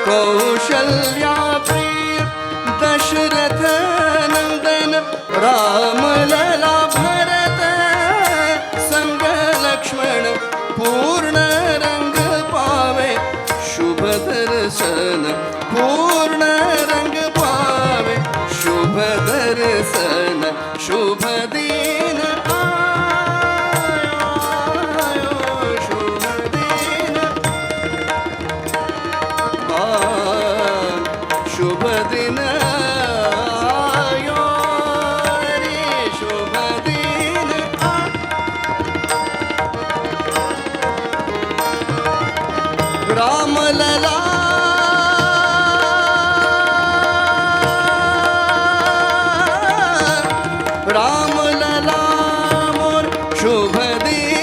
कौशल्या प्रिय दशरथ नंदन राम लला भरत संग लक्ष्मण पूर्ण रंग पावे शुभ दर्शन पूर्ण रंग पावे शुभ दर्शन शुभ दिन आयो शुभ दिन शुभ दिन आयो रे शुभ दिन राम लला राम लला मोर शुभ दिन